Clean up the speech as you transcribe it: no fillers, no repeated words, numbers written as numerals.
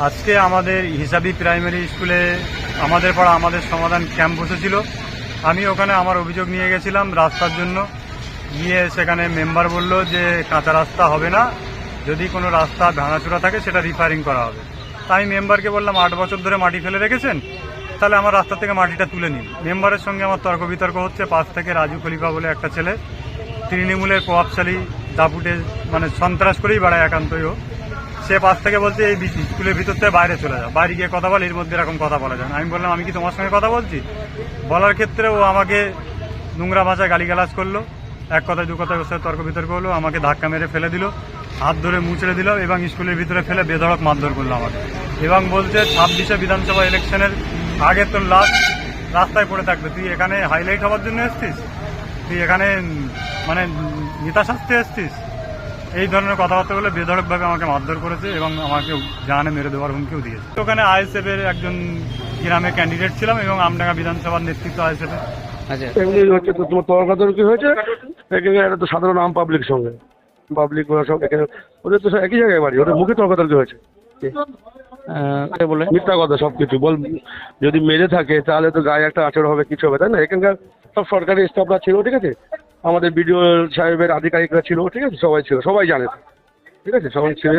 আজকে আমাদের হিসাবি প্রাইমারি স্কুলে আমাদের পাড়া আমাদের সমাধান ক্যাম্প বসেছিল। আমি ওখানে আমার অভিযোগ নিয়ে গেছিলাম রাস্তার জন্য। গিয়ে সেখানে মেম্বার বলল যে কাঁচা রাস্তা হবে না, যদি কোনো রাস্তা ভাঙাচোরা থাকে সেটা রিপেয়ারিং করা হবে। তাই মেম্বারকে বললাম 8 বছর ধরে মাটি ফেলে রেখেছেন, তাহলে আমার রাস্তা থেকে মাটিটা তুলে নিন। মেম্বারের সঙ্গে আমার তর্ক বিতর্ক হচ্ছে। পাশ থেকে রাজু খলিফা বলে একটা ছেলে, তৃণমূলের প্রভাবশালী দাপুটে, মানে সন্ত্রাস করেই বেড়ায় একান্তই ও। সে পাশ থেকে বলছে এই স্কুলের ভিতর থেকে বাইরে চলে যাও, বাইরে গিয়ে কথা বল, এর মধ্যে এরকম কথা বলা যায় না। আমি বললাম আমি কি তোমার সঙ্গে কথা বলছি? বলার ক্ষেত্রে ও আমাকে নোংরা ভাষায় গালিগালাজ করলো। এক কথায় দু কথায় ওর সাথে তর্ক বিতর্ক হলো, আমাকে ধাক্কা মেরে ফেলে দিল, হাত ধরে মুচড়ে দিল এবং স্কুলের ভিতরে ফেলে বেধড়ক মারধর করলো আমাকে। এবং বলছে 26শে বিধানসভা ইলেকশনের আগে তোর লাস্ট রাস্তায় পড়ে থাকবে, তুই এখানে হাইলাইট হওয়ার জন্য এসছিস, তুই এখানে মানে নেতা সাজতে এসছিস। এই ধরনের কথাবার্তা বলে বেধড়কভাবে আমাকে মারধর করেছে এবং আমাকে জানে মেরে দেওয়ার হুমকিও দিয়েছে। ওখানে আইএসএফ এর একজন গ্রামে ক্যান্ডিডেট ছিলাম এবং আমডাঙ্গা বিধানসভার নেতৃত্ব আইএসএফ এর। আচ্ছা, এমনি হচ্ছে তো তোমার তর্কাতর্কি হয়েছে এখানে, এটা তো সাধারণ আম পাবলিক সঙ্গে, পাবলিক ওরা সব এখানে, ওদের তো সব একই জায়গায় বাড়ি, ওদের মুখে তর্কাতর্কি হয়েছে। কে বলে? মিথ্যা কথা সব কিছু বল, যদি মেরে থাকে তাহলে তো গায়ে একটা আচর হবে, কিছু হবে, তাই না? এখানকার সব সরকারি স্টাফরা ছিল, ঠিক আছে, আমাদের বিডিও সাহেবের আধিকারিকরা ছিল, ঠিক আছে, সবাই ছিল, সবাই জানে, ঠিক আছে, সবাই ছিল।